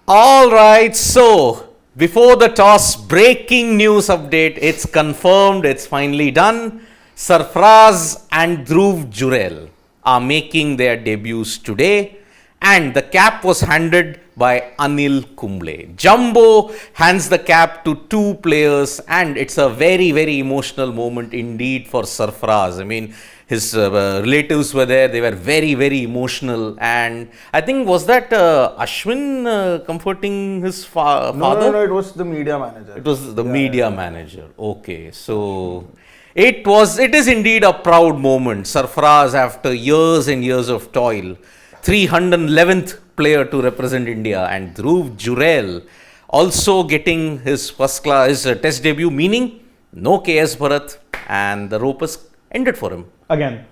All right, so before the toss, breaking news update. It's confirmed, it's finally done. Sarfaraz and Jurel are making their debuts today, and the cap was handed by Anil Kumble. Jumbo hands the cap to two players, and it's a very, very emotional moment indeed for Sarfaraz. I mean, his relatives were there, they were very, very emotional. And I think, was that Ashwin comforting his father? No, it was the media manager. It was the media manager. Okay, so it is indeed a proud moment. Sarfaraz, after years and years of toil, 311th player to represent India, and Jurel also getting his test debut, meaning no KS Bharat, and the rope is ended for him. Again.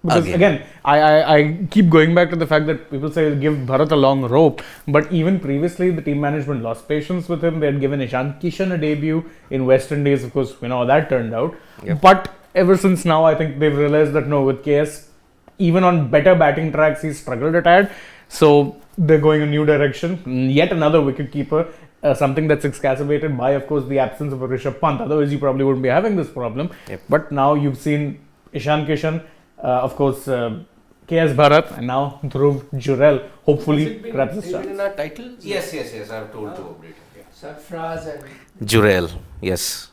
Because again, I keep going back to the fact that people say give Bharat a long rope, but even previously the team management lost patience with him. They had given Ishan Kishan a debut in West Indies, of course, you know how that turned out. Yep. But ever since now, I think they've realized that no, with KS, even on better batting tracks, he's struggled a tad. So they're going a new direction. Yet another wicketkeeper, something that's exacerbated by, of course, the absence of a Rishabh Pant. Otherwise, you probably wouldn't be having this problem. Yep. But now you've seen Ishan Kishan, of course, KS Bharat, and now Jurel. Hopefully, wraps this in our titles? Yes. I've told to update. Yeah. Sarfaraz and Jurel, yes.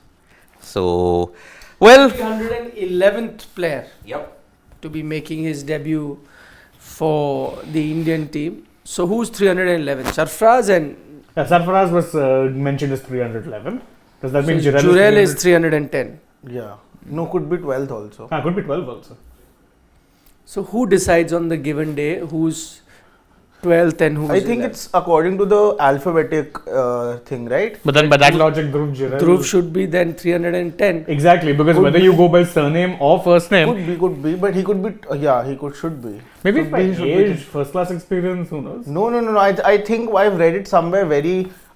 So, well, 311th player. Yep. To be making his debut for the Indian team. So who's 311? Sarfaraz and Sarfaraz was mentioned as 311. Does that mean Jurel is 310? Yeah. No, could be 12th also. Could be 12 also. So who decides on the given day who's 12th and who's I think 11th? it's according to the alphabetic thing, right? But then by that logic, Jurel. Dhruv should be then 310. Exactly, because whether you go by surname or first name. Could be, but he could be, should be. Maybe Should it's by be, age, first class experience, who knows? No. I think I've read it somewhere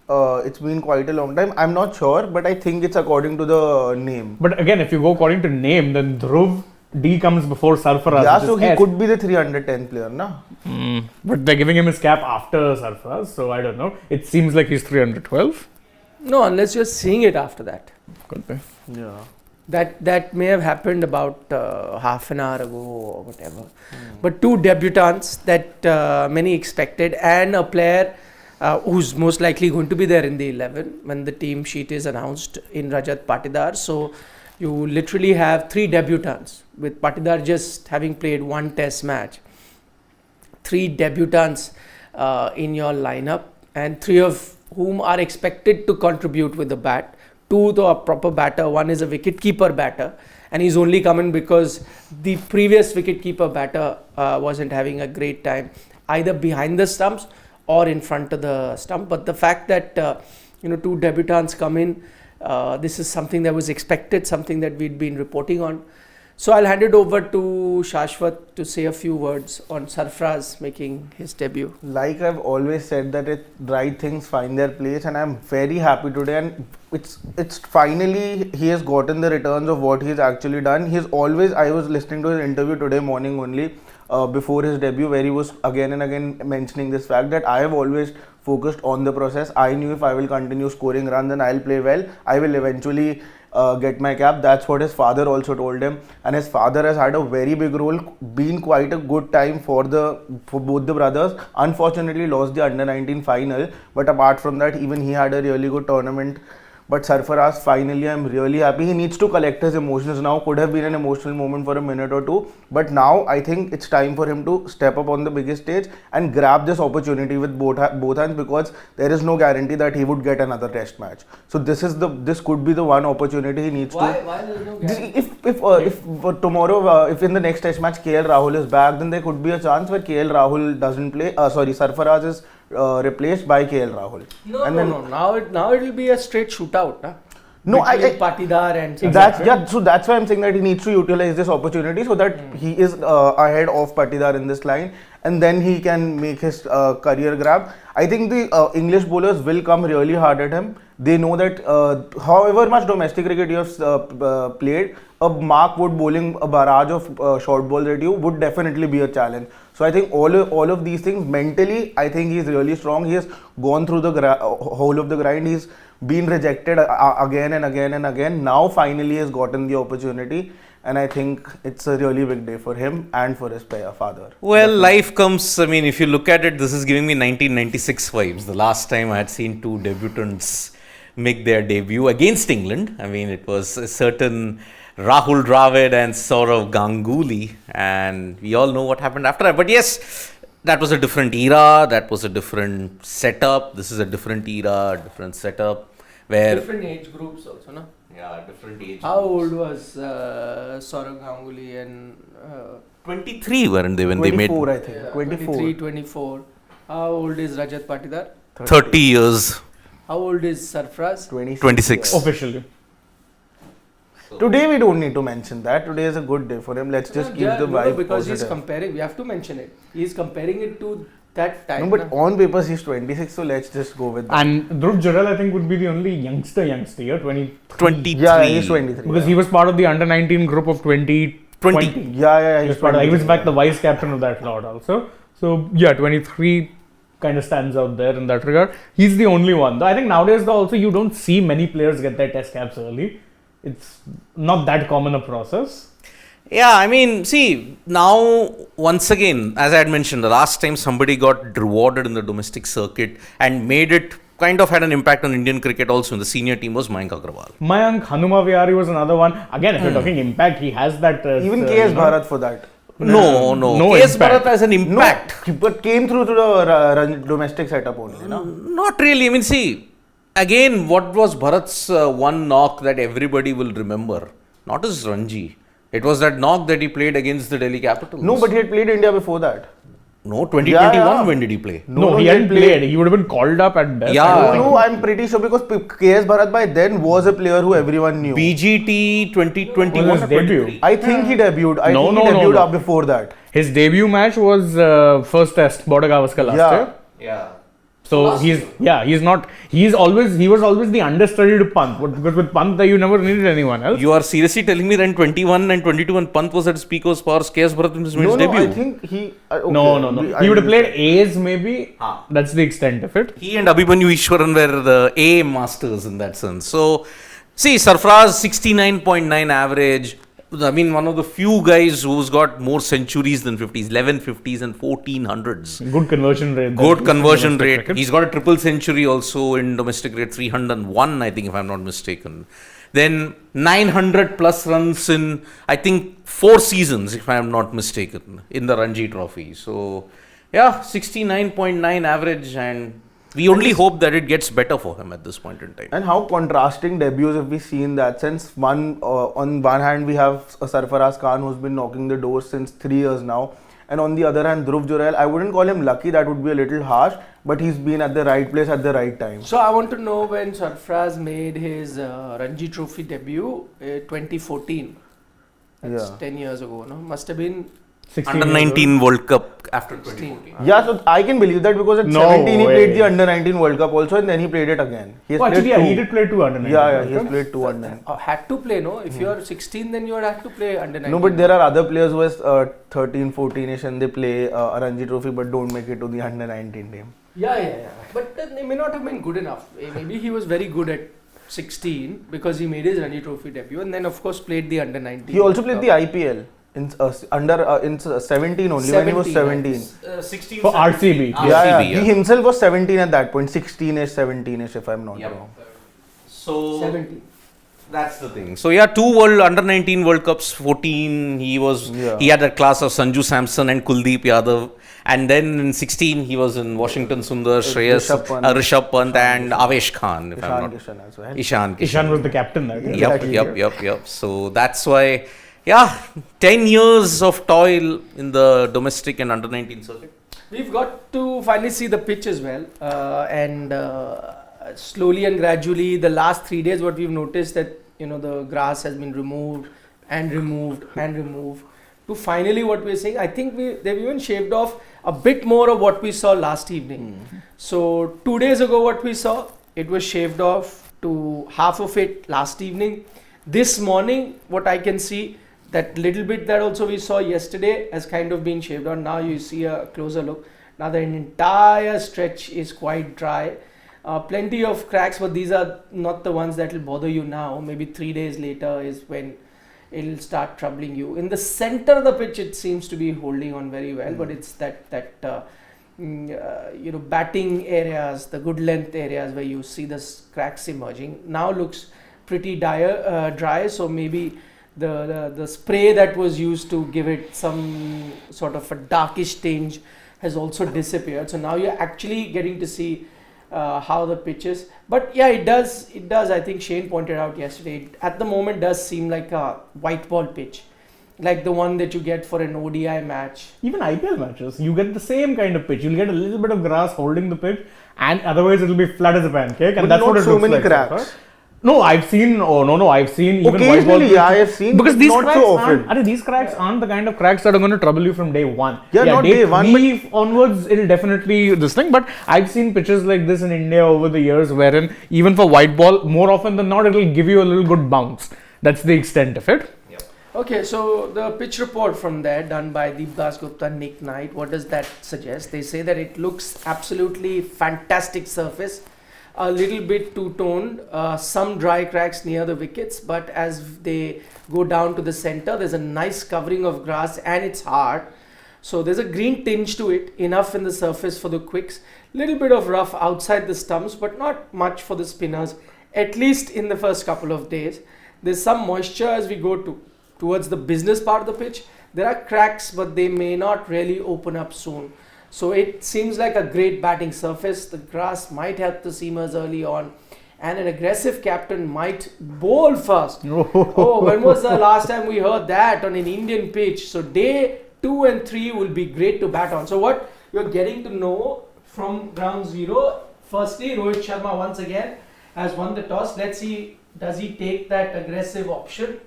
it's been quite a long time. I'm not sure, but I think it's according to the name. But again, if you go according to name, then Dhruv D comes before Sarfaraz. Yeah, so he could be the 310th player, na? But they're giving him his cap after Sarfaraz, so I don't know. It seems like he's 312. No, unless you're seeing it after that. Could be. Yeah. That may have happened about half an hour ago or whatever. But two debutants that many expected, and a player who's most likely going to be there in the 11 when the team sheet is announced in Rajat Patidar. So you literally have three debutants, with Patidar just having played one test match. Three debutants in your lineup, and three of whom are expected to contribute with the bat. Two to a proper batter, one is a wicketkeeper batter, and he's only coming because the previous wicketkeeper batter wasn't having a great time either behind the stumps or in front of the stump. But the fact that two debutants come in, this is something that was expected, something that we'd been reporting on. So I'll hand it over to Shashwat to say a few words on Sarfaraz making his debut. Like I've always said, that right things find their place, and I'm very happy today. And it's finally he has gotten the returns of what he's actually done. I was listening to his interview today morning only, before his debut, where he was again and again mentioning this fact that I have always focused on the process. I knew if I will continue scoring runs and I'll play well, I will eventually get my cap. That's what his father also told him, and his father has had a very big role, been quite a good time for both the brothers. Unfortunately lost the under-19 final, but apart from that, even he had a really good tournament. But Sarfaraz, finally, I'm really happy. He needs to collect his emotions now. Could have been an emotional moment for a minute or two, but now I think it's time for him to step up on the biggest stage and grab this opportunity with both hands, because there is no guarantee that he would get another test match. So this could be the one opportunity he needs to. Why there is no guarantee? If tomorrow, if in the next test match KL Rahul is back, then there could be a chance where KL Rahul doesn't play. Sarfaraz is replaced by KL Rahul. No. Now it will be a straight shootout, na? No, between Patidar and so that's why I'm saying that he needs to utilize this opportunity so that he is ahead of Patidar in this line. and then he can make his career grab. I think the English bowlers will come really hard at him. They know that however much domestic cricket you have played, a Mark Wood bowling a barrage of short balls at you would definitely be a challenge. So I think all of these things mentally, I think he's really strong. He has gone through the whole of the grind. He's been rejected again and again and again. Now finally he has gotten the opportunity, and I think it's a really big day for him and for his father. Well, life comes. I mean, if you look at it, this is giving me 1996 vibes. The last time I had seen two debutants make their debut against England. I mean, it was a certain Rahul Dravid and Saurav Ganguly, and we all know what happened after that. But yes, that was a different era, that was a different setup. This is a different era, different setup. Where different age groups also, no? Yeah, different age How groups. old was Saurav Ganguly and 23 weren't they when they made 24, I think. 24. 23, 24. How old is Rajat Patidar? 30 years. How old is Sarfaraz? 26. Officially. Today we don't need to mention that. Today is a good day for him. Let's just keep the vibe because he's positive. comparing. We have to mention it. He's comparing it to that time. No, but on papers he's 26, so let's just go with that. And Dhruv Jurel, I think, would be the only youngster here, 23. Yeah, he's 23. because he was part of the under 19 group of 2020. Yeah, He was part of, he was in fact the vice captain of that lot also. So yeah, 23 kind of stands out there in that regard. He's the only one. Though I think nowadays though also you don't see many players get their test caps early. It's not that common a process. Yeah, I mean, see, now, once again, as I had mentioned, the last time somebody got rewarded in the domestic circuit and made it, kind of had an impact on Indian cricket also in the senior team was Mayank Agarwal. Mayank Hanuma was another one. Again, if you're talking impact, he has that. Even KS Bharat for that. No. KS impact. Bharat has an impact. No, but came through to the domestic setup only, no? Not really. I mean, see, again, what was Bharat's one knock that everybody will remember? Not his Ranji. It was that knock that he played against the Delhi Capitals. No, but he had played India before that. No, 2021, Yeah. when did he play? No, he hadn't played. He would have been called up at best. Yeah. No, I'm pretty sure because KS Bharat by then was a player who everyone knew. BGT 2021 Was or his debut. 23? I think he debuted. I No, think no, he no, debuted no. up before that. His debut match was first test, Border Gavaskar last Yeah. year. Yeah. So he was always the understudy to Pant. Because with Pant you never needed anyone else. You are seriously telling me that in 21 and 22 when Pant was at his peak of powers, KS Bharat made his No, debut? I think he. Okay. No. He would have played A's maybe. Ah. That's the extent of it. He and Abhimanyu Ishwaran were the A masters in that sense. So, see, Sarfaraz 69.9 average. I mean, one of the few guys who's got more centuries than 50s, 11 50s and 1400s. Good conversion rate. Good conversion Domestic rate. cricket. He's got a triple century also in domestic rate, 301, I think, if I'm not mistaken. Then 900 plus runs in, I think, 4 seasons, if I'm not mistaken, in the Ranji Trophy. So, yeah, 69.9 average, and we only hope that it gets better for him at this point in time. And how contrasting debuts have we seen in that sense? On one hand, we have Sarfaraz Khan who's been knocking the door since 3 years now. And on the other hand, Dhruv Jurel, I wouldn't call him lucky, that would be a little harsh, but he's been at the right place at the right time. So I want to know when Sarfaraz made his Ranji Trophy debut, 2014. That's Yeah. 10 years ago, no? Must have been 16 Under years old. 19 World Cup after 2014. Yeah, so I can believe that because at No 17 he way. played the Under 19 World Cup also, and then he played it again. He has Oh, actually, played yeah, two. he did play 2 under 19. Yeah, he has played 2 under. had to play, no? If you're 16, then you would have to play under 19. No, but there are other players who are 13, 14ish and they play a Ranji Trophy but don't make it to the Under 19 team. Yeah. But they may not have been good enough. Maybe he was very good at 16 because he made his Ranji Trophy debut and then, of course, played the under 19. He also played the IPL in 17 only when he was 17. 16 For RCB. Yeah, he himself was 17 at that point, 16ish, 17ish if I'm not Yep. wrong. So 17. that's the thing. So yeah, 2 World Under 19 World Cups, 14. He had that class of Sanju Samson and Kuldeep Yadav, and then in 16 he was in Washington Sundar, Shreyas, Rishabh Pant, and Avesh Khan. If I'm Ishan not Kishan as well. Ishan. Ishan was the captain that year. Yep. So that's why, yeah, 10 years of toil in the domestic and under 19 circuit. We've got to finally see the pitch as well. And slowly and gradually, the last 3 days, what we've noticed that, the grass has been removed and removed and removed. to finally what we're saying. I think they've even shaved off a bit more of what we saw last evening. So 2 days ago what we saw, it was shaved off to half of it last evening. This morning what I can see, that little bit that also we saw yesterday has kind of been shaved on. Now you see a closer look. Now the entire stretch is quite dry. Plenty of cracks, but these are not the ones that will bother you now. Maybe 3 days later is when it'll start troubling you. In the center of the pitch, it seems to be holding on very well, but it's that batting areas, the good length areas where you see the cracks emerging. Now looks pretty dry, so maybe the spray that was used to give it some sort of a darkish tinge has also disappeared. So now you're actually getting to see how the pitch is. But yeah, it does. I think Shane pointed out yesterday, it at the moment does seem like a white ball pitch, like the one that you get for an ODI match. Even IPL matches, you get the same kind of pitch. You'll get a little bit of grass holding the pitch, and otherwise it'll be flat as a pancake. And But that's what not it so looks many like. cracks. No, I've seen. Oh no, I've seen even white ball Occasionally, pitch. I have seen, because but these not cracks so often. aren't. These cracks aren't the kind of cracks that are going to trouble you from day one. Yeah, not day one, Three onwards, it'll definitely this thing. But I've seen pitches like this in India over the years, wherein even for white ball, more often than not, it'll give you a little good bounce. That's the extent of it. Okay, so the pitch report from there done by Deep Dasgupta, Nick Knight, what does that suggest? They say that it looks absolutely fantastic surface, a little bit two-toned, some dry cracks near the wickets, but as they go down to the center, there's a nice covering of grass and it's hard. So there's a green tinge to it, enough in the surface for the quicks, little bit of rough outside the stumps, but not much for the spinners, at least in the first couple of days. There's some moisture as we go towards the business part of the pitch. There are cracks, but they may not really open up soon. So it seems like a great batting surface. The grass might help the seamers early on, and an aggressive captain might bowl first. Oh, when was the last time we heard that on an Indian pitch? So day 2 and 3 will be great to bat on. So what you're getting to know from ground zero, firstly, Rohit Sharma once again has won the toss. Let's see, does he take that aggressive option?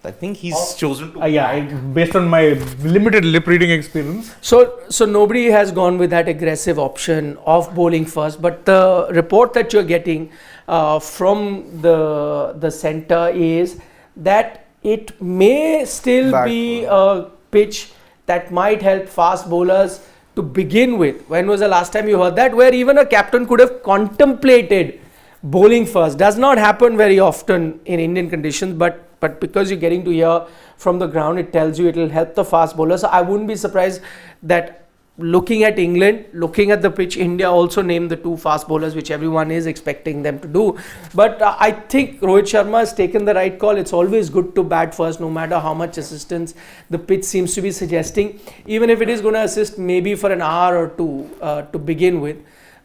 I think he's chosen to. Based on my limited lip reading experience. So nobody has gone with that aggressive option of bowling first, but the report that you're getting from the center is that it may still be a pitch that might help fast bowlers to begin with. When was the last time you heard that? Where even a captain could have contemplated bowling first. Does not happen very often in Indian conditions, but because you're getting to hear from the ground, it tells you it will help the fast bowler. So I wouldn't be surprised that looking at England, looking at the pitch, India also named the 2 fast bowlers, which everyone is expecting them to do. But I think Rohit Sharma has taken the right call. It's always good to bat first, no matter how much assistance the pitch seems to be suggesting. Even if it is going to assist maybe for an hour or 2 to begin with.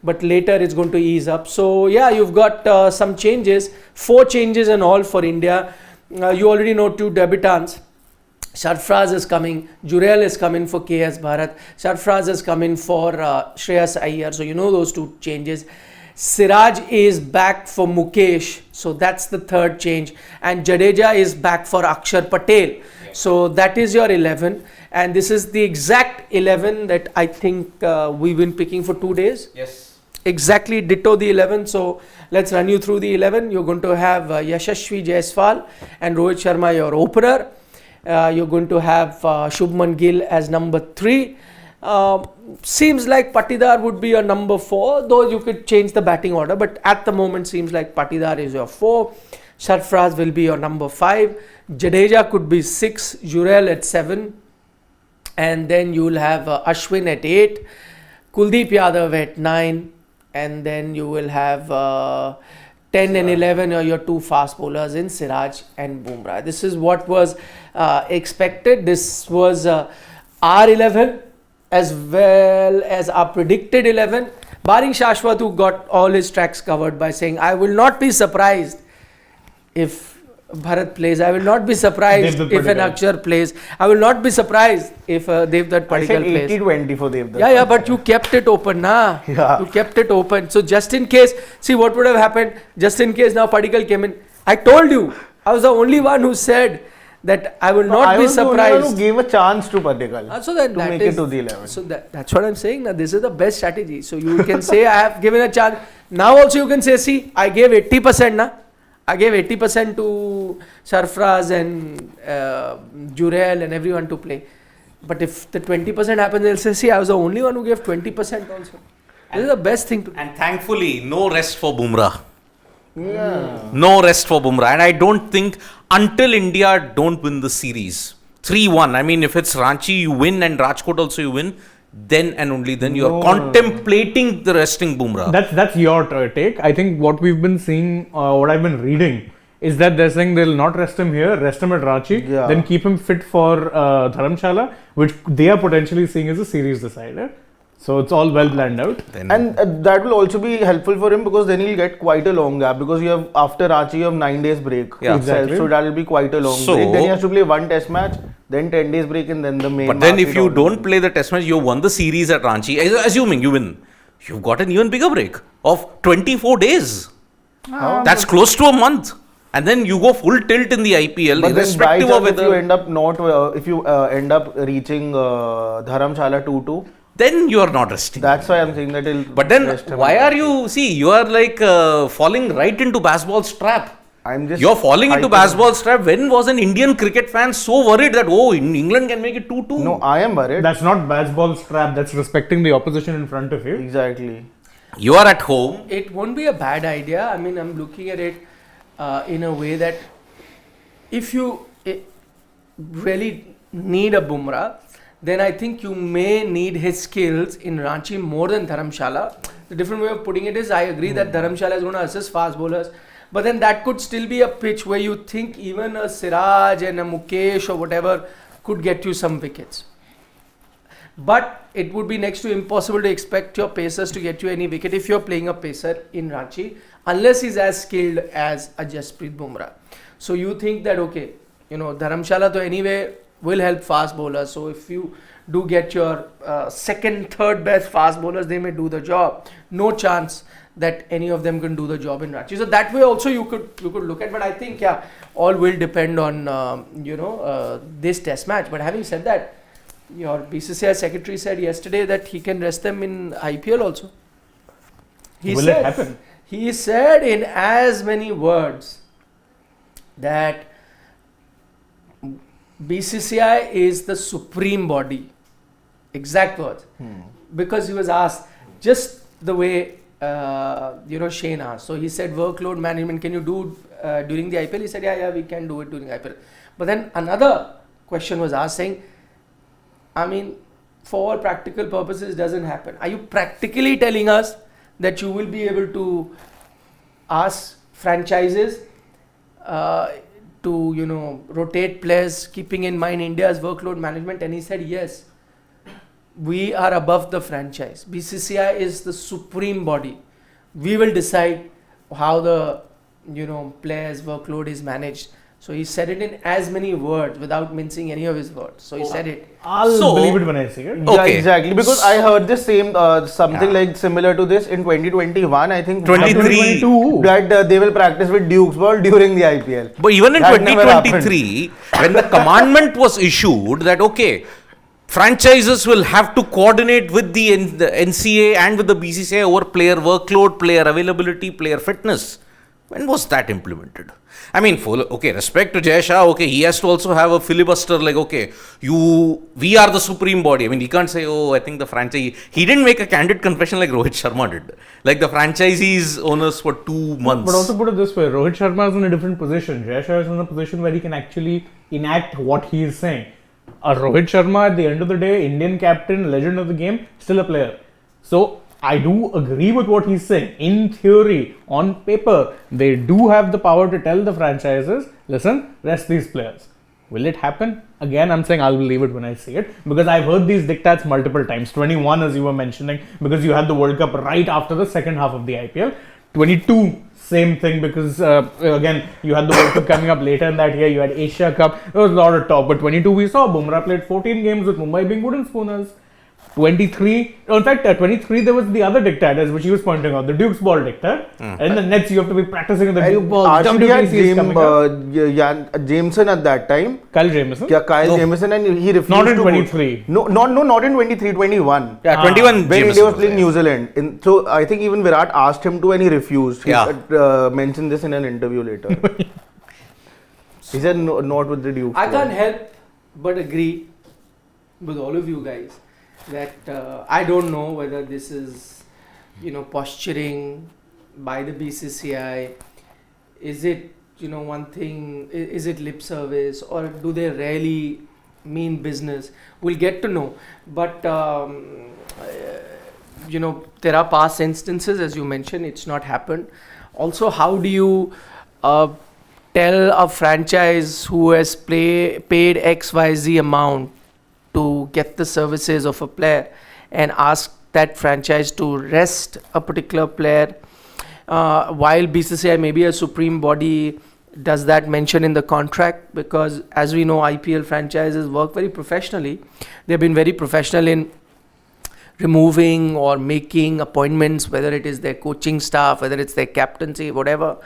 But later it's going to ease up. So yeah, you've got some changes, 4 changes in all for India. You already know 2 debutants. Sarfaraz is coming, Jurel is coming for KS Bharat, Sarfaraz is coming for Shreyas Iyer. So you know those 2 changes. Siraj is back for Mukesh, so that's the 3rd change. And Jadeja is back for Akshar Patel. Yeah. So that is your 11. And this is the exact 11 that I think we've been picking for 2 days. Yes. Exactly ditto the 11. So let's run you through the 11. You're going to have Yashasvi Jaiswal and Rohit Sharma, your opener. You're going to have Shubman Gill as number 3. Seems like Patidar would be your number 4, though you could change the batting order. But at the moment, seems like Patidar is your 4. Sarfaraz will be your number 5. Jadeja could be 6. Jurel at 7. And then you'll have Ashwin at 8. Kuldeep Yadav at 9. And then you will have 10 and 11 are your 2 fast bowlers in Siraj and Bumrah. This is what was expected. This was our 11 as well as our predicted 11. Barring Shashwat, who got all his tracks covered by saying, I will not be surprised if Bharat plays. I will not be surprised if an Akshar plays. I will not be surprised if Devdutt Padikkal plays. I said 80-20 for Devdutt. Yeah, but you kept it open, nah? Yeah. You kept it open. So just in case, see what would have happened, just in case now Padikkal came in. I told you, I was the only one who said that I will No, not I be was the only one surprised. who gave a chance to Padikkal So that to that make is- it to the 11. So that's what I'm saying. Now this is the best strategy. So you can say I have given a chance. Now also you can say, see, I gave 80%. Na, I gave 80% to Sarfaraz and Jurel and everyone to play. But if the 20% happens, they'll say, see, I was the only one who gave 20% also. This is the best thing to do. And thankfully, no rest for Bumrah. Yeah. No rest for Bumrah. And I don't think until India don't win the series 3-1. I mean, if it's Ranchi, you win, and Rajkot also you win, then and only then you are contemplating the resting Bumrah. That's your take. I think what we've been seeing, what I've been reading, is that they're saying they'll not rest him here, rest him at Ranchi, Yeah. then keep him fit for Dharamshala, which they are potentially seeing as a series decider. So it's all well planned out. Then And that will also be helpful for him because then he'll get quite a long gap because you have after Ranchi you have 9 days break. Yeah. itself. Exactly. So that will be quite a long So- break. Then he has to play one test match, then 10 days break, and then the main. But then if market you on- don't play the test match, you won the series at Ranchi, assuming you win, you've got an even bigger break of 24 days. That's close to a month. And then you go full tilt in the IPL, But then by irrespective chance of if you whether... end up not, if you end up reaching Dharamshala 2-2, Then you are not resting. that's why I'm saying that he'll. But then, rest him why at are Ranchi. you... See, you are like falling right into baseball's trap. I'm just. You're falling into hyping- baseball's trap. When was an Indian cricket fan so worried that, oh, England can make it 2-2? No, I am worried. That's not baseball's trap, that's respecting the opposition in front of you. Exactly. You are at home. It won't be a bad idea. I mean, I'm looking at it in a way that if you really need a Bumrah, then I think you may need his skills in Ranchi more than Dharamshala. The different way of putting it is, I agree that Dharamshala is going to assist fast bowlers, but then that could still be a pitch where you think even a Siraj and a Mukesh or whatever could get you some wickets. But it would be next to impossible to expect your pacers to get you any wicket if you're playing a pacer in Ranchi, unless he's as skilled as a Jasprit Bumrah. So you think that, okay, Dharamshala to anyway will help fast bowlers. So if you do get your second, third best fast bowlers, they may do the job. No chance that any of them can do the job in Ranchi. So that way also you could look at. But I think all will depend on this test match. But having said that, your BCCI secretary said yesterday that he can rest them in IPL also. Will it happen? He said in as many words that BCCI is the supreme body. Exact words. Because he was asked just the way Shane asked. So he said, workload management, can you do during the IPL? He said, yeah, we can do it during IPL. But then another question was asked saying, I mean, for all practical purposes, it doesn't happen. Are you practically telling us that you will be able to ask franchises to rotate players, keeping in mind India's workload management? And he said, yes, we are above the franchise. BCCI is the supreme body. We will decide how the players' workload is managed. So he said it in as many words without mincing any of his words. So he said it. I'll believe it when I see it. Yeah, Okay. exactly. Because I heard the same something like similar to this in 2021. I think 23. 2022. that they will practice with Duke's ball during the IPL. But even in That never 2023, when the commandment was issued that, okay, franchises will have to coordinate with the NCA and with the BCCI over player workload, player availability, player fitness. When was that implemented? I mean, respect to Jay Shah, okay, he has to also have a filibuster like, okay, we are the supreme body. I mean, he can't say, oh, I think the franchise, he didn't make a candid confession like Rohit Sharma did. Like the franchisees owners for 2 months. But also put it this way, Rohit Sharma is in a different position. Jay Shah is in a position where he can actually enact what he is saying. Rohit Sharma, at the end of the day, Indian captain, legend of the game, still a player. So I do agree with what he's saying. In theory, on paper, they do have the power to tell the franchises, listen, rest these players. Will it happen? Again, I'm saying I'll believe it when I see it, because I've heard these diktats multiple times. 21, as you were mentioning, because you had the World Cup right after the second half of the IPL. 22, same thing, because again, you had the World Cup coming up later in that year. You had Asia Cup. There was a lot of talk. But 22, we saw Bumrah played 14 games with Mumbai being wooden spooners. 23. In fact, 23 there was the other dictators which he was pointing out, the Duke's ball dictator. And the Nets you have to be practicing in the Duke ball. Actually had WTC is coming up. Jameson at that time. Kyle Jameson. Yeah, Kyle Jameson, and he refused Not in to 23. No, not in 23, 21. Yeah, 21. When Jameson India was playing there. New Zealand. So I think even Virat asked him to and he refused. He mentioned this in an interview later. He said no, not with the Duke. I can't help but agree with all of you guys that I don't know whether this is, posturing by the BCCI. Is it, one thing, is it lip service, or do they really mean business? We'll get to know. But, there are past instances, as you mentioned, it's not happened. Also, how do you tell a franchise who has paid XYZ amount to get the services of a player and ask that franchise to rest a particular player while BCCI may be a supreme body? Does that mention in the contract? Because as we know, IPL franchises work very professionally. They've been very professional in removing or making appointments, whether it is their coaching staff, whether it's their captaincy, whatever,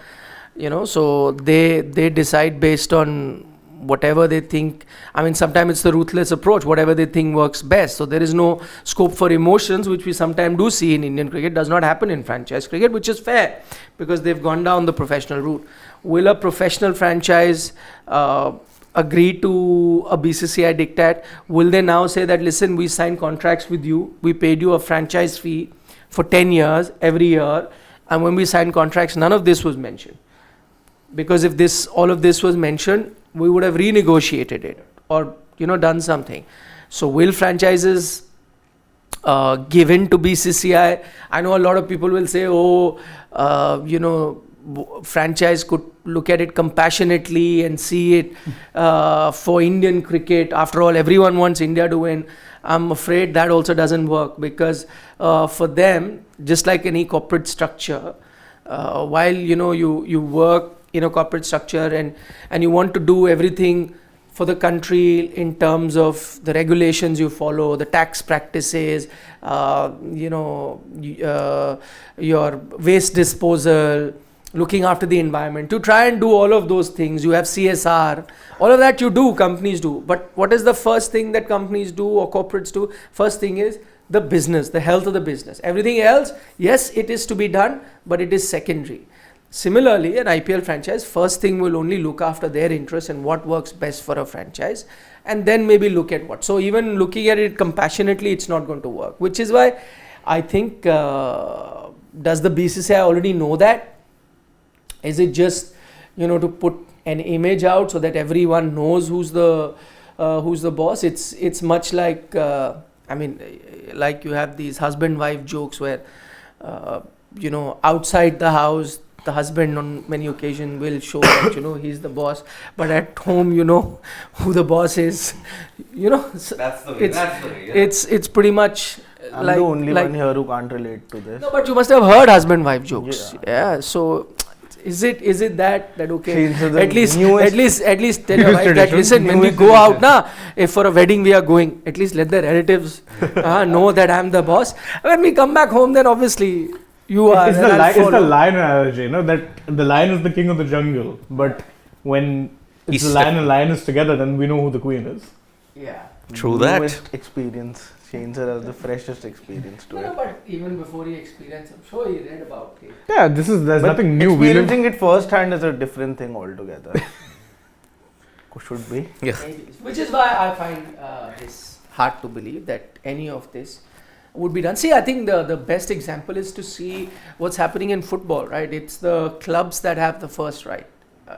so they decide based on whatever they think. I mean, sometimes it's the ruthless approach, whatever they think works best. So there is no scope for emotions, which we sometimes do see in Indian cricket. Does not happen in franchise cricket, which is fair because they've gone down the professional route. Will a professional franchise agree to a BCCI diktat? Will they now say that, listen, we signed contracts with you, we paid you a franchise fee for 10 years every year, and when we signed contracts, none of this was mentioned? Because if all of this was mentioned, we would have renegotiated it or done something. So will franchises give in to BCCI? I know a lot of people will say, franchise could look at it compassionately and see it for Indian cricket. After all, everyone wants India to win. I'm afraid that also doesn't work because for them, just like any corporate structure, while you work in a corporate structure and you want to do everything for the country in terms of the regulations you follow, the tax practices, your waste disposal, looking after the environment, to try and do all of those things. You have CSR, all of that you do, companies do. But what is the first thing that companies do or corporates do? First thing is the business, the health of the business. Everything else, yes, it is to be done, but it is secondary. Similarly, an IPL franchise, first thing will only look after their interests and what works best for a franchise, and then maybe look at what. So even looking at it compassionately, it's not going to work, which is why I think, does the BCCI already know that? Is it just, to put an image out so that everyone knows who's the boss? It's much like, like you have these husband-wife jokes where, outside the house, the husband on many occasions will show that, he's the boss, but at home, who the boss is, That's the way. Yeah. It's pretty much I'm the only one here who can't relate to this. No, but you must have heard husband-wife jokes. Yeah. So is it that okay? At least tell your wife that, listen, when we go out, if for a wedding we are going, at least let the relatives know that I'm the boss. When we come back home, then obviously you are. It's the lion analogy, that the lion is the king of the jungle, but when it's the lion and lioness together, then we know who the queen is. Yeah. True that. Newest experience. Shane sir has the freshest experience to it. But even before he experienced, I'm sure he read about it. Yeah, there's But nothing new. Experiencing it firsthand is a different thing altogether. Should be. Yeah. Which is why I find this hard to believe that any of this would be done. See, I think the best example is to see what's happening in football, right? It's the clubs that have the first right.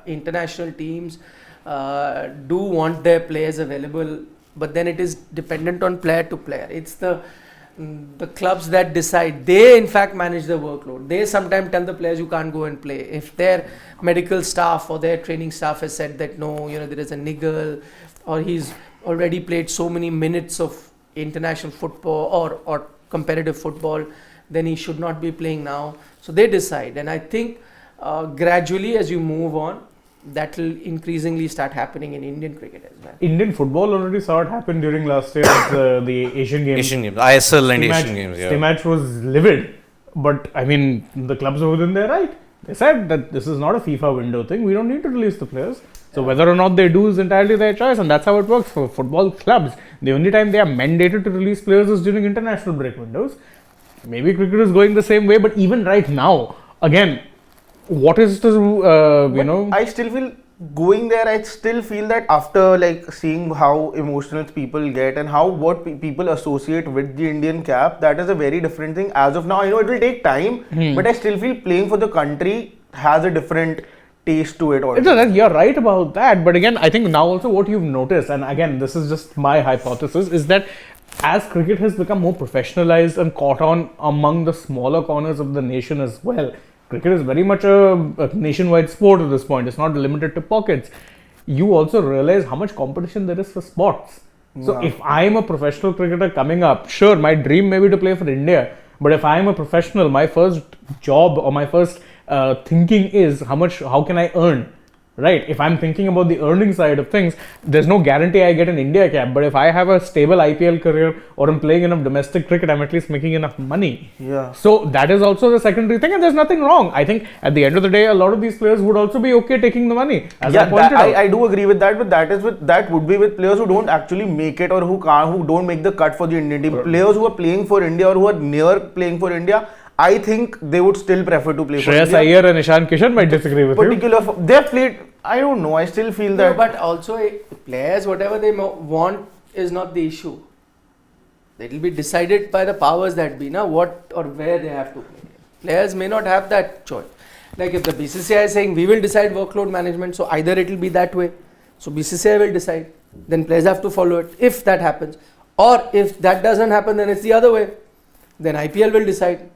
International teams do want their players available, but then it is dependent on player to player. It's the clubs that decide. They in fact manage the workload. They sometimes tell the players you can't go and play. If their medical staff or their training staff has said that no, there is a niggle, or he's already played so many minutes of international football or competitive football, then he should not be playing now. So they decide. And I think gradually as you move on, that will increasingly start happening in Indian cricket as well. Indian football already saw it happen during last year's the Asian Games. Asian Games, ISL and Stay Asian match- Games. Stay Yeah. match was livid, but I mean the clubs were within their right. They said that this is not a FIFA window thing. We don't need to release the players. So whether or not they do is entirely their choice, and that's how it works for football clubs. The only time they are mandated to release players is during international break windows. Maybe cricket is going the same way, but even right now, again, what is to I still feel going there. I still feel that after like seeing how emotional people get and how what people associate with the Indian cap, that is a very different thing. As of now, I know it will take time, but I still feel playing for the country has a different taste to it. Also. You're right about that, but again, I think now also what you've noticed, and again, this is just my hypothesis, is that as cricket has become more professionalized and caught on among the smaller corners of the nation as well, cricket is very much a nationwide sport at this point. It's not limited to pockets. You also realize how much competition there is for spots. So if I'm a professional cricketer coming up, sure, my dream may be to play for India, but if I'm a professional, my first job or my first thinking is how can I earn, right? If I'm thinking about the earning side of things, there's no guarantee I get an India cap, but if I have a stable IPL career or I'm playing enough domestic cricket, I'm at least making enough money. Yeah. So that is also the secondary thing, and there's nothing wrong. I think at the end of the day, a lot of these players would also be okay taking the money, as I pointed out. I do agree with that, but that would be with players who don't actually make it or who don't make the cut for the Indian team. Players who are playing for India or who are near playing for India, I think they would still prefer to play for Shreyas India. Iyer and Ishan Kishan might disagree with you. They've played. I don't know. I still feel No, that. but also players, whatever they want is not the issue. It will be decided by the powers that be, what or where they have to play. Players may not have that choice. Like if the BCCI is saying we will decide workload management, so either it will be that way. So BCCI will decide. Then players have to follow it if that happens. Or if that doesn't happen, then it's the other way. Then IPL will decide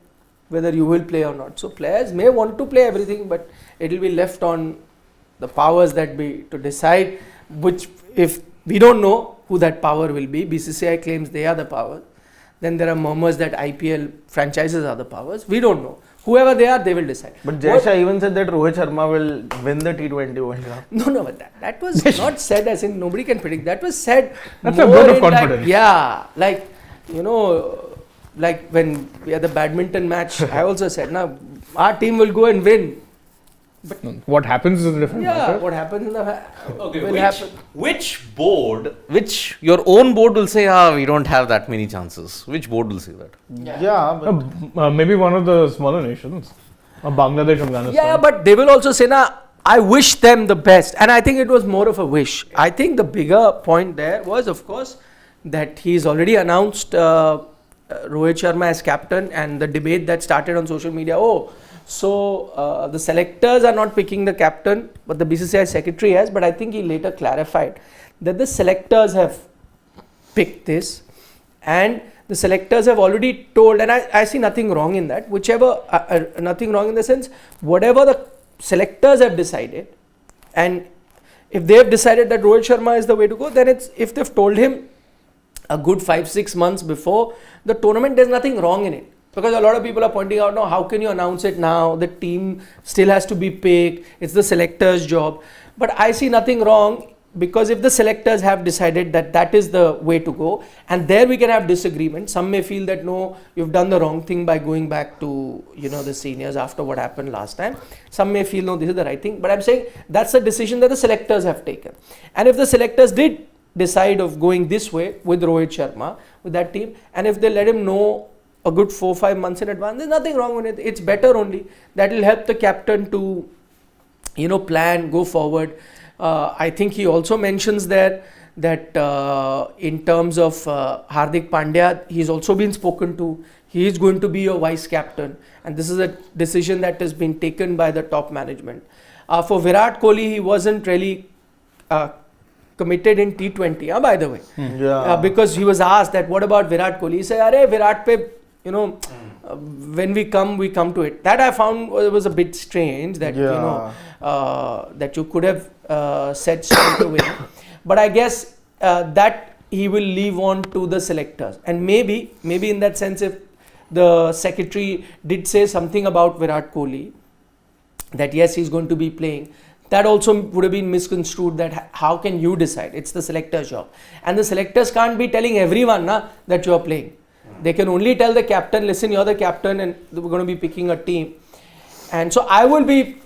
whether you will play or not. So players may want to play everything, but it will be left on the powers that be to decide which, if we don't know who that power will be, BCCI claims they are the power, then there are murmurs that IPL franchises are the powers. We don't know. Whoever they are, they will decide. But Jaisha even said that Rohit Sharma will win the T20 World Cup. No, but that was not said as in nobody can predict. That was said That's a more vote of in confidence. like when we had the badminton match, I also said, now our team will go and win. What happens is a different matter. What happens in the Okay, will happen. which your own board will say, we don't have that many chances? Which board will say that? Yeah, but Maybe one of the smaller nations, Bangladesh, Afghanistan. Yeah, but they will also say, I wish them the best. And I think it was more of a wish. I think the bigger point there was, of course, that he's already announced Rohit Sharma as captain, and the debate that started on social media, so the selectors are not picking the captain, but the BCCI secretary has. But I think he later clarified that the selectors have picked this, and the selectors have already told, and I see nothing wrong in that, nothing wrong in the sense, whatever the selectors have decided, and if they have decided that Rohit Sharma is the way to go, then if they've told him a good 5-6 months before the tournament, there's nothing wrong in it. Because a lot of people are pointing out, no, how can you announce it now? The team still has to be picked. It's the selector's job. But I see nothing wrong, because if the selectors have decided that that is the way to go, and there we can have disagreement. Some may feel that, no, you've done the wrong thing by going back to, the seniors after what happened last time. Some may feel, no, this is the right thing. But I'm saying that's a decision that the selectors have taken. And if the selectors did decide of going this way with Rohit Sharma, with that team, and if they let him know a good 4-5 months in advance, there's nothing wrong with it. It's better only. That will help the captain to, plan, go forward. I think he also mentions there that in terms of Hardik Pandya, he's also been spoken to. He is going to be your vice captain, and this is a decision that has been taken by the top management. For Virat Kohli, he wasn't really committed in T20, by the way. Because he was asked that, what about Virat Kohli? He said, Arey, Virat pe, when we come to it. That I found was a bit strange, that, that you could have said straight away. But I guess that he will leave on to the selectors. And maybe in that sense, if the secretary did say something about Virat Kohli, that yes, he's going to be playing, that also would have been misconstrued that how can you decide? It's the selector's job. And the selectors can't be telling everyone that you are playing. They can only tell the captain, listen, you're the captain and we're going to be picking a team. And so I will be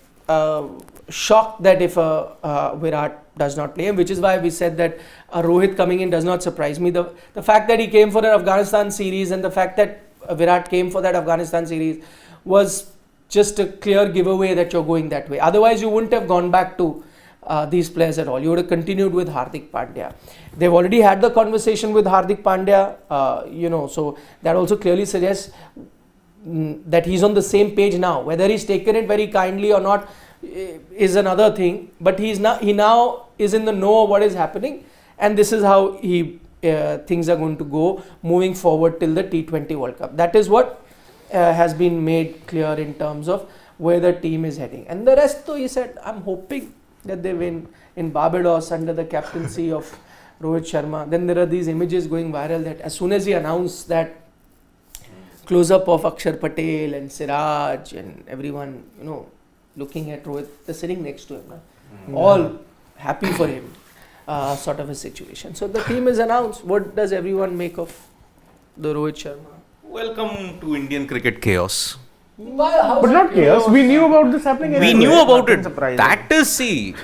shocked that if Virat does not play him, which is why we said that Rohit coming in does not surprise me. The fact that he came for the Afghanistan series and the fact that Virat came for that Afghanistan series was just a clear giveaway that you're going that way. Otherwise, you wouldn't have gone back to these players at all. You would have continued with Hardik Pandya. They've already had the conversation with Hardik Pandya, so that also clearly suggests that he's on the same page now. Whether he's taken it very kindly or not is another thing, but he now is in the know of what is happening, and this is how things are going to go moving forward till the T20 World Cup. That is what has been made clear in terms of where the team is heading. And the rest, though, he said, I'm hoping that they win in Barbados under the captaincy of Rohit Sharma. Then there are these images going viral that as soon as he announced that close-up of Akshar Patel and Siraj and everyone, looking at Rohit, they're sitting next to him. All happy for him, sort of a situation. So the team is announced. What does everyone make of the Rohit Sharma? Welcome to Indian cricket chaos. But not chaos. We knew about this happening. We anyway. knew about it. Surprising. That is,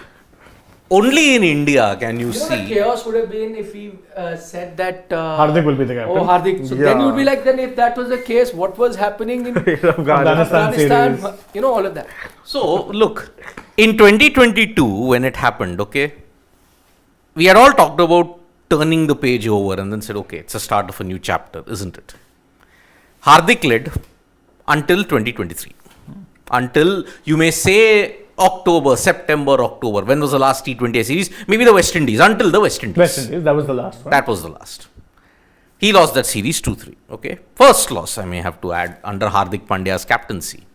only in India can you The see. chaos would have been if he said that Hardik will be the captain. Oh, Hardik. So then you'd be like, then if that was the case, what was happening in Afghanistan series. all of that. So, look, in 2022, when it happened, okay, we had all talked about turning the page over and then said, okay, it's a start of a new chapter, isn't it? Hardik led until 2023. Until, you may say, September, October. When was the last T20 series? Maybe the West Indies. Until the West Indies. West Indies, that was the last one. That was the last. He lost that series 2-3. Okay. First loss, I may have to add, under Hardik Pandya's captaincy.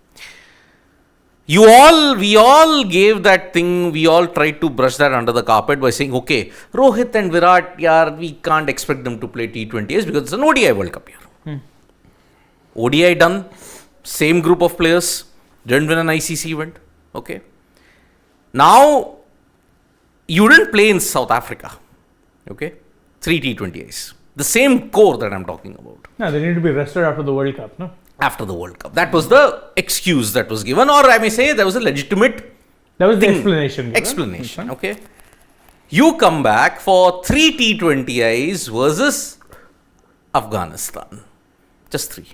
We all gave that thing, we all tried to brush that under the carpet by saying, okay, Rohit and Virat, we can't expect them to play T20s because it's an ODI World Cup year. ODI done, same group of players, didn't win an ICC event. Okay. Now, you didn't play in South Africa. Okay. 3 T20Is. The same core that I'm talking about. No, they need to be rested after the World Cup, no? After the World Cup. That was the excuse that was given, or I may say there was a legitimate That was the thing. explanation. given. Explanation. Okay. You come back for 3 T20Is versus Afghanistan. Just 3.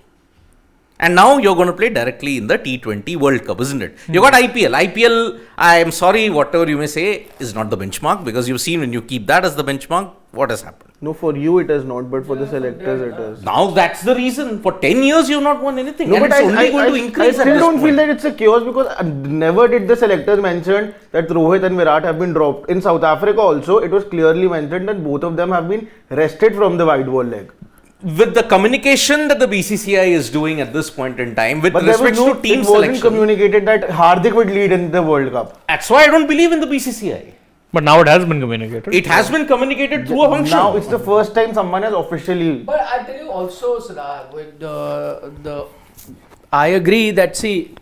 And now you're going to play directly in the T20 World Cup, isn't it? You got IPL. IPL, I am sorry, whatever you may say, is not the benchmark, because you've seen when you keep that as the benchmark, what has happened? No, for you it is not, but for the selectors it is. Now that's the reason. For 10 years you've not won anything. No, and but it's only going to I increase at still this don't feel point. that it's a chaos, because never did the selectors mention that Rohit and Virat have been dropped. In South Africa also, it was clearly mentioned that both of them have been rested from the white ball leg. With the communication that the BCCI is doing at this point in time, with But there was respect no, to team it wasn't selection, communicated that Hardik would lead in the World Cup. that's why I don't believe in the BCCI. But now it has been communicated. It has been communicated through a function. Now it's the first time someone has officially. But I tell you also, Siddharth, with I agree that, see,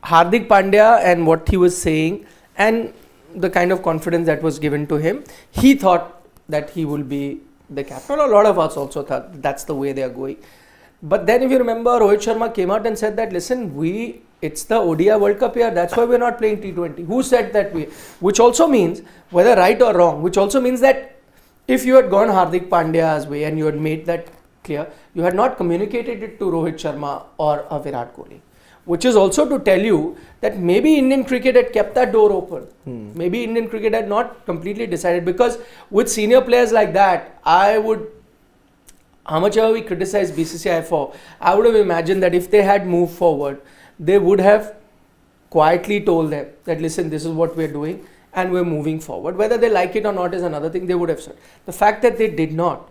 Hardik Pandya and what he was saying and the kind of confidence that was given to him, he thought that he will be the captain. A lot of us also thought that's the way they are going. But then if you remember, Rohit Sharma came out and said that, listen, it's the ODI World Cup here, that's why we're not playing T20. Who said that way? Which also means, whether right or wrong, which also means that if you had gone Hardik Pandya's way and you had made that clear, you had not communicated it to Rohit Sharma or Virat Kohli. Which is also to tell you that maybe Indian cricket had kept that door open. Maybe Indian cricket had not completely decided, because with senior players like that, how much ever we criticize BCCI for, I would have imagined that if they had moved forward, they would have quietly told them that, listen, this is what we're doing and we're moving forward. Whether they like it or not is another thing, they would have said. The fact that they did not,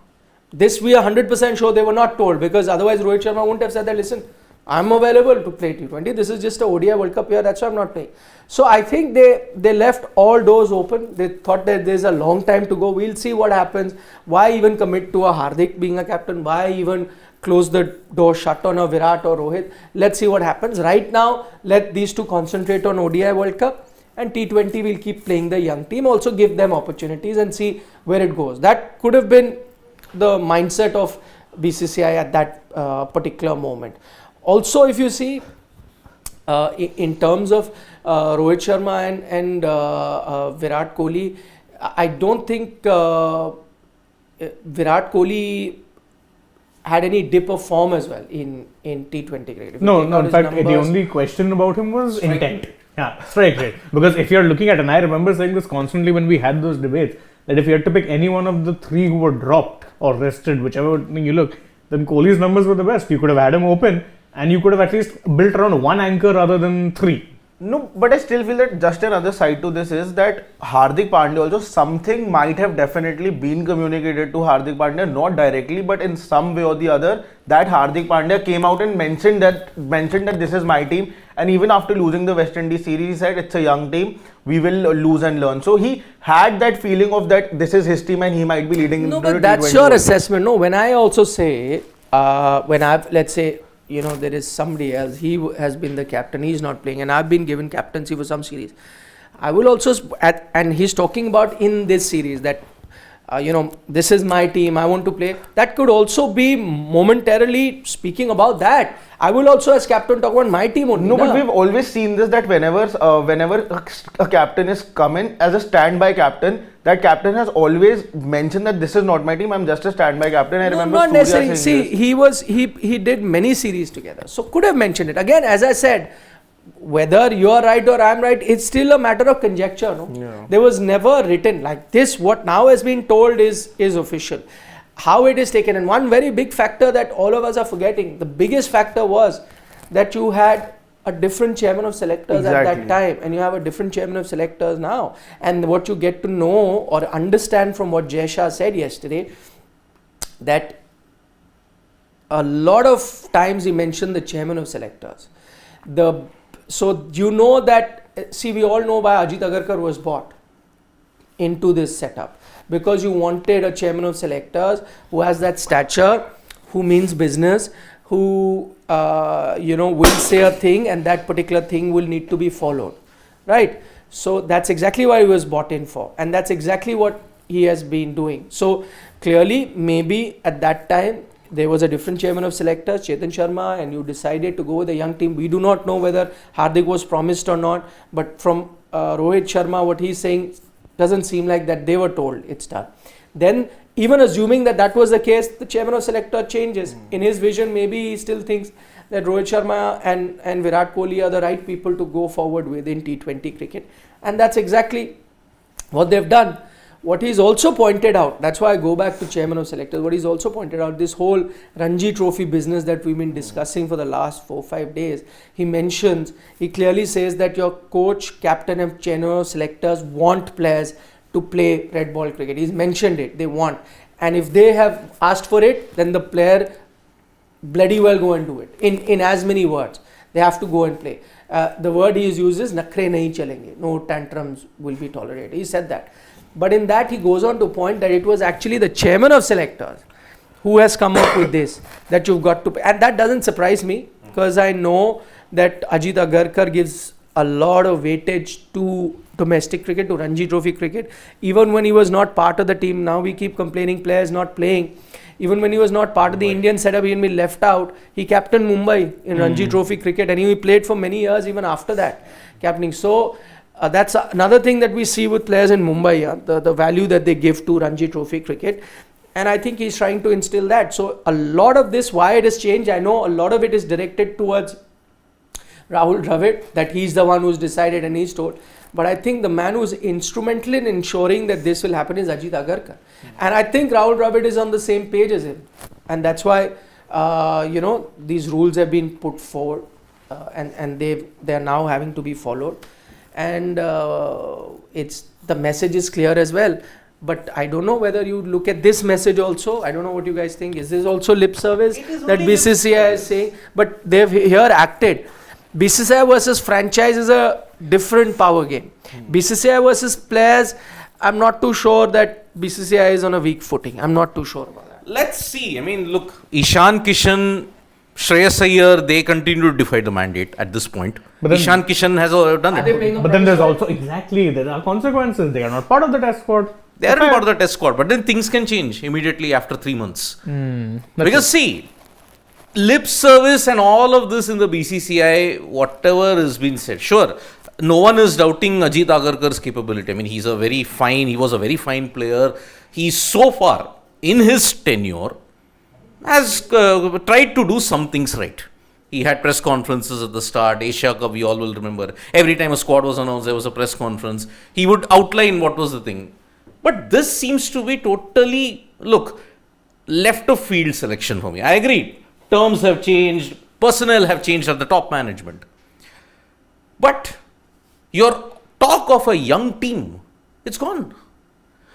this we are 100% sure they were not told, because otherwise Rohit Sharma wouldn't have said that, listen, I'm available to play T20. This is just a ODI World Cup here, that's why I'm not playing. So I think they left all doors open. They thought that there's a long time to go. We'll see what happens. Why even commit to a Hardik being a captain? Why even close the door shut on a Virat or Rohit? Let's see what happens. Right now, let these two concentrate on ODI World Cup. and T20 will keep playing the young team, also give them opportunities and see where it goes. That could have been the mindset of BCCI at that particular moment. Also, if you see, in terms of Rohit Sharma and Virat Kohli, I don't think Virat Kohli had any dip of form as well in T20 cricket. No, in fact, the only question about him was intent. Yeah, strike rate. Because if you're looking at, and I remember saying this constantly when we had those debates, that if you had to pick any one of the three who were dropped or rested, whichever thing you look, then Kohli's numbers were the best. You could have had him open and you could have at least built around one anchor rather than three. No, but I still feel that just another side to this is that Hardik Pandya also, something might have definitely been communicated to Hardik Pandya, not directly, but in some way or the other, that Hardik Pandya came out and mentioned that this is my team, and even after losing the West Indies series, he said it's a young team, we will lose and learn. So he had that feeling of that this is his team and he might be leading. No, but that's your assessment. No, when I also say, when I've, let's say, you know, there is somebody else, he has been the captain, he's not playing, and I've been given captaincy for some series. I will also, and he's talking about in this series that, you know, this is my team, I want to play. That could also be momentarily speaking about that. I will also, as captain, talk about my team only. No, but we've always seen this, that whenever a captain is coming as a standby captain, that captain has always mentioned that this is not my team, I'm just a standby captain. I remember not necessarily. See, he did many series together, so could have mentioned it. Again, as I said, whether you are right or I'm right, it's still a matter of conjecture. No, yeah. There was never written like this. What now has been told is official. How it is taken, and one very big factor that all of us are forgetting. The biggest factor was that you had a different chairman of selectors at that time, and you have a different chairman of selectors now. And what you get to know or understand from what Jay Shah said yesterday, that a lot of times he mentioned the chairman of selectors. So you know that, see, we all know why Ajit Agarkar was bought into this setup, because you wanted a chairman of selectors who has that stature, who means business, who will say a thing and that particular thing will need to be followed, right? So that's exactly what he was bought in for, and that's exactly what he has been doing. So clearly, maybe at that time there was a different chairman of selectors, Chetan Sharma, and you decided to go with a young team. We do not know whether Hardik was promised or not, but from Rohit Sharma, what he's saying doesn't seem like that they were told it's done. Then, even assuming that was the case, the chairman of selector changes. In his vision, maybe he still thinks that Rohit Sharma and Virat Kohli are the right people to go forward with in T20 cricket, and that's exactly what they've done. What he's also pointed out, that's why I go back to chairman of selectors, what he's also pointed out, this whole Ranji Trophy business that we've been discussing for the last 4-5 days, he clearly says that your coach, captain and chairman of selectors want players to play red ball cricket. He's mentioned it, they want. And if they have asked for it, then the player bloody well go and do it. In as many words, they have to go and play. The word he uses, nakhre nahi chalenge, no tantrums will be tolerated. He said that. But in that, he goes on to point that it was actually the chairman of selectors who has come up with this, that you've got to pay. And that doesn't surprise me, because I know that Ajit Agarkar gives a lot of weightage to domestic cricket, to Ranji Trophy cricket. Even when he was not part of the team, now we keep complaining players not playing. Even when he was not part of the Indian setup, he had been left out. He captained Mumbai in Ranji Trophy cricket, and he played for many years even after that, captaining. So that's another thing that we see with players in Mumbai, the value that they give to Ranji Trophy cricket. And I think he's trying to instill that. So a lot of this, why it has changed, I know a lot of it is directed towards Rahul Dravid, that he's the one who's decided and he's told. But I think the man who's instrumental in ensuring that this will happen is Ajit Agarkar. And I think Rahul Dravid is on the same page as him. And that's why, these rules have been put forward and they are now having to be followed. And the message is clear as well. But I don't know whether you look at this message also. I don't know what you guys think. Is this also lip service that BCCI is saying? But they've here acted. BCCI versus franchise is a different power game. BCCI versus players, I'm not too sure that BCCI is on a weak footing. I'm not too sure about that. Let's see. I mean, look, Ishan Kishan Shreyas Iyer, they continue to defy the mandate at this point. But then- Ishan Kishan has done Are they it. paying a But then price there's for it? also there are consequences. They are not part of the test squad. They aren't part of the test squad, but then things can change immediately after 3 months. Because see, lip service and all of this in the BCCI, whatever has been said, sure, no one is doubting Ajit Agarkar's capability. I mean, he was a very fine player. He's so far in his tenure has tried to do some things right. He had press conferences at the start. Asia Cup, we all will remember. Every time a squad was announced, there was a press conference. He would outline what was the thing. But this seems to be totally, left of field selection for me. I agree. Terms have changed. Personnel have changed at the top management. But your talk of a young team, it's gone.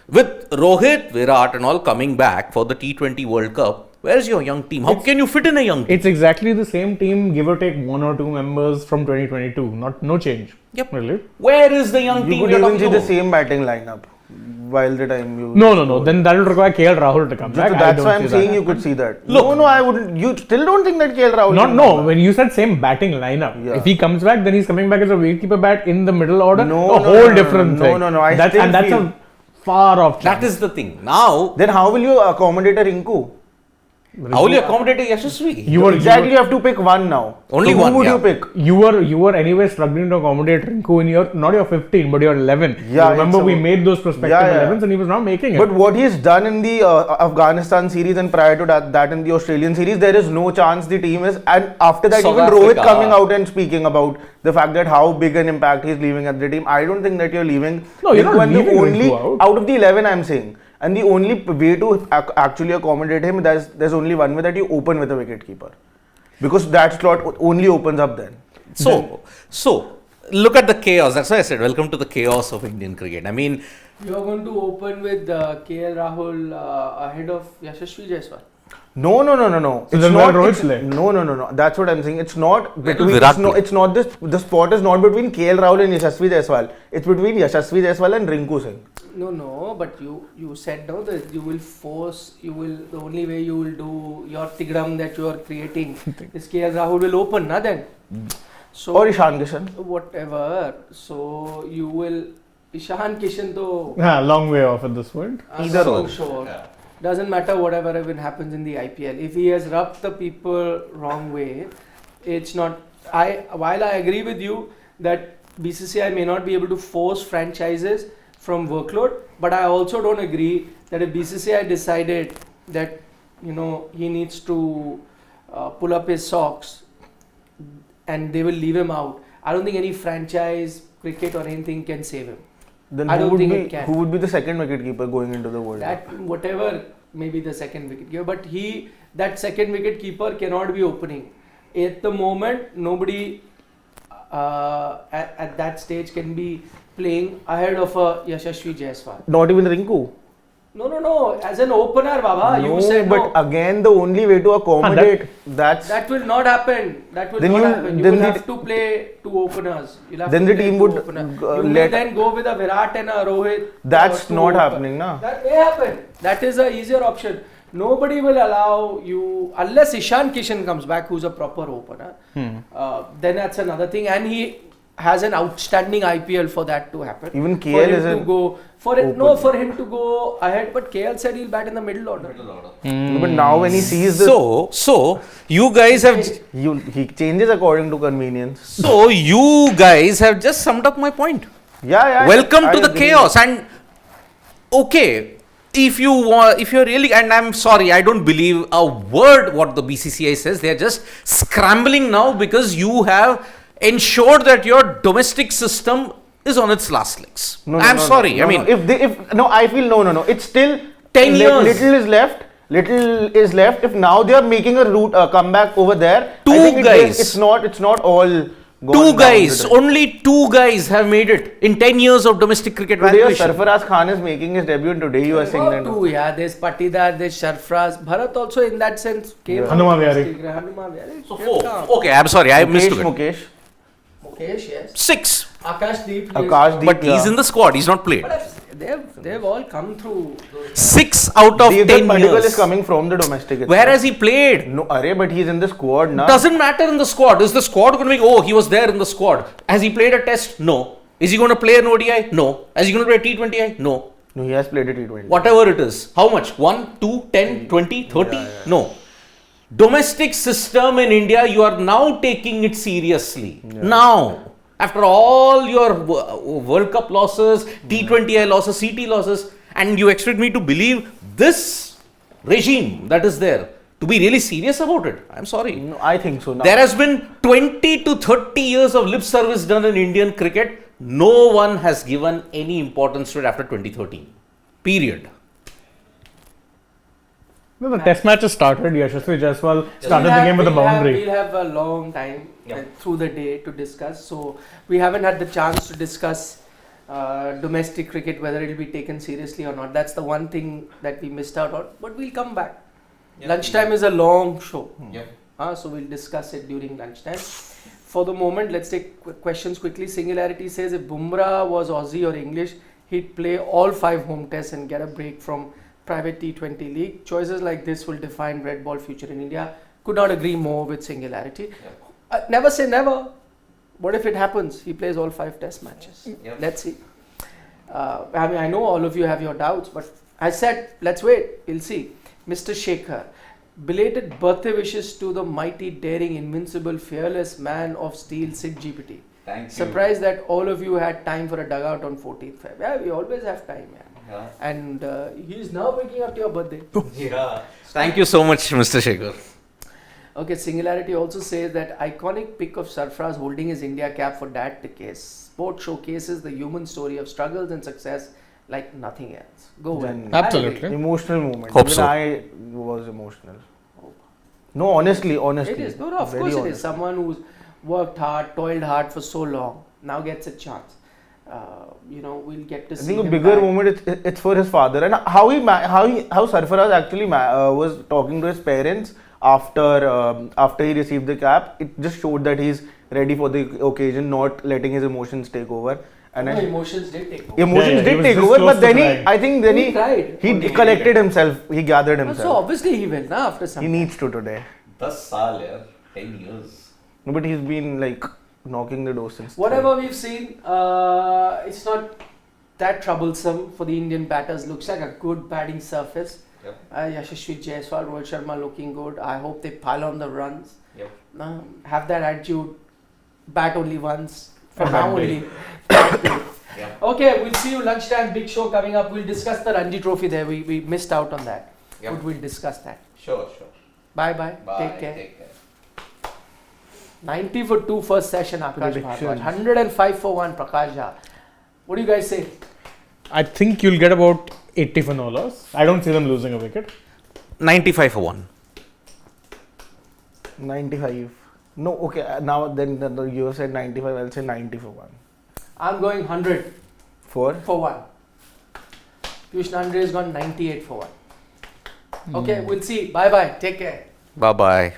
With Rohit, Virat and all coming back for the T20 World Cup, where's your young team? How can you fit in a young team? It's exactly the same team, give or take 1 or 2 members from 2022. No change. Yep. Really? Where is the young You team could you're even talking see the about? same batting lineup while the time you. No. Then that will require KL Rahul to come back. I That's don't why I'm see saying that. you could see that. Look. No, I wouldn't. You still don't think that KL Rahul? can No. come back? When you said same batting lineup, Yeah. if he comes back, then he's coming back as a wicketkeeper bat in the middle order. No, a no, whole no, different no, thing. no, I that's still and that's feel- a far off. That is the thing. Now, Then how will you accommodate a Rinku? how will you accommodate a Yashasvi? You were You have to pick one now. Only so one, Who would yeah. you pick? You were anyway struggling to accommodate Rinku in your not your 15 but your 11. Yeah, You remember it's a- we made those prospective Yeah, yeah. 11s and he was not making it. But what he's done in the Afghanistan series and prior to that in the Australian series, there is no chance the team is. And after that, South even Rohit Africa. coming out and speaking about the fact that how big an impact he's leaving at the team. I don't think that you're leaving. No, you're not and the leaving only Rinku out. of the 11, I'm saying. And the only way to actually accommodate him, there's only one way, that you open with a wicketkeeper, because that slot only opens up then. So look at the chaos. That's why I said, welcome to the chaos of Indian cricket. I mean, You're going to open with KL Rahul ahead of Yashasvi Jaiswal. No. So then where Rohit's left? No. That's what I'm saying. It's not between. Virat It's not this. The spot is not between KL Rahul and Yashasvi Jaiswal. It's between Yashasvi Jaiswal and Rinku Singh. No, but you said now that the only way you will do your tigram that you are creating is KL Rahul will open, na then. So Or Ishan Kishan. whatever. So you will Ishan Kishan to long way off at this point. Either so or. sure. Doesn't matter whatever even happens in the IPL. If he has rubbed the people wrong way, it's not. While I agree with you that BCCI may not be able to force franchises from workload, but I also don't agree that if BCCI decided that he needs to pull up his socks and they will leave him out, I don't think any franchise cricket or anything can save him. Then I don't think it can. who would be the second wicketkeeper going into the World Cup? That whatever maybe the second wicket keeper, but that second wicket keeper cannot be opening at the moment. Nobody at that stage can be playing ahead of a Yashasvi Jaiswal. Not even Rinku. No. As an opener, Baba, No, you said but no. again, the only way to accommodate That will not happen. Then You then will the- have to play two openers. You'll have Then to the play team two would, openers. uh, You may let- then go with a Virat and a Rohit. That's two not open- happening, na? That may happen. That is a easier option. Nobody will allow you unless Ishan Kishan comes back, who's a proper opener. Then that's another thing, and he has an outstanding IPL for that to happen. Even for KL him is to an go for him to go ahead. But KL said he'll bat in the middle order. But now when he sees the so you guys have he changes according to convenience. so you guys have just summed up my point. Yeah. Welcome I to the agree. chaos. And okay, if you're really, and I'm sorry, I don't believe a word what the BCCI says. They're just scrambling now because you have ensured that your domestic system is on its last legs. I'm sorry. I mean, I feel no. It's still 10 years. Little is left. If now they are making a comeback over there, Two I think guys. It's not all. Gone two down guys, the drain. only two guys have made it in 10 years of domestic cricket Today, valuation. Sarfaraz Khan is making his debut, and today you are saying that. Two, yeah. There's Patidar, there's Sarfaraz. Bharat also in that sense came. Hanuma Vihari. Hanuma Vihari. So four. Okay, I'm sorry, I mistook it. Mukesh, Mukesh, yes. 6. Akashdeep. Akashdeep, But he's yeah. in the squad, he's not played. But they've all come through. 6 out of 10 Padikkal years. is coming from the domestic. Where has he played? No, but he's in the squad now. Doesn't matter in the squad. Is the squad going to be, oh, he was there in the squad? Has he played a test? No. Is he going to play an ODI? No. Is he going to play a T20I? No. No, he has played a T20. Whatever it is. How much? 1, 2, 10, 20, 30? No. Domestic system in India, you are now taking it seriously. Now. After all your World Cup losses, T20I losses, CT losses, and you expect me to believe this regime that is there to be really serious about it? I'm sorry. No, I think so. Now. There has been 20 to 30 years of lip service done in Indian cricket. No one has given any importance to it after 2013. Period. No, the test matches started. Yashasvi Jaiswal started the game with a boundary. We'll have a long time through the day to discuss. So we haven't had the chance to discuss domestic cricket, whether it will be taken seriously or not. That's the one thing that we missed out on. But we'll come back. Lunchtime is a long show. So we'll discuss it during lunchtime. For the moment, let's take questions quickly. Singularity says if Bumrah was Aussie or English, he'd play all 5 home tests and get a break from private T20 league. Choices like this will define red ball future in India. Could not agree more with Singularity. Never say never. What if it happens? He plays all 5 test matches. Let's see. I mean, I know all of you have your doubts, but I said, let's wait. We'll see. Mr. Shekhar, belated birthday wishes to the mighty, daring, invincible, fearless man of steel, Sid GPT. Thank you. Surprised that all of you had time for a dugout on 14th Feb. Yeah, we always have time, And he's now waking up to your birthday. Thank you so much, Mr. Shekhar. Okay, Singularity also says that iconic pic of Sarfaraz holding his India cap for that case. Sport showcases the human story of struggles and success like nothing else. Go well. Absolutely. Emotional moment. Hope Even so. I was emotional. No, honestly. It is. No, of course it is. Someone who's worked hard, toiled hard for so long, now gets a chance. We'll get to see. I think a him bigger back. moment it's for his father and how Sarfaraz actually was talking to his parents after he received the cap. It just showed that he's ready for the occasion, not letting his emotions take over. And Emotions did take over. Emotions did he was take this over, close but to then crying. I think then He cried. he collected himself. He gathered himself. So obviously he will now after some. He needs to today. 10 saal, yaar. 10 years. No, but he's been like knocking the door since. Whatever we've seen, it's not that troublesome for the Indian batters. Looks like a good batting surface. Yashasvi Jaiswal, Rohit Sharma looking good. I hope they pile on the runs. Have that attitude. Bat only once. For now only. Okay, we'll see you lunchtime. Big show coming up. We'll discuss the Ranji Trophy there. We missed out on that. But we'll discuss that. Sure. Bye. Take care. 90 for 2 first session, Akash Bhardwaj. 105 for 1, Prakash Jha. What do you guys say? I think you'll get about 80 for no loss. I don't see them losing a wicket. 95 for 1. 95. No, okay. Now then you have said 95. I'll say 90 for 1. I'm going 100 For 1. Piyush Nandre has gone 98 for 1. Okay, we'll see. Bye. Take care. Bye-bye.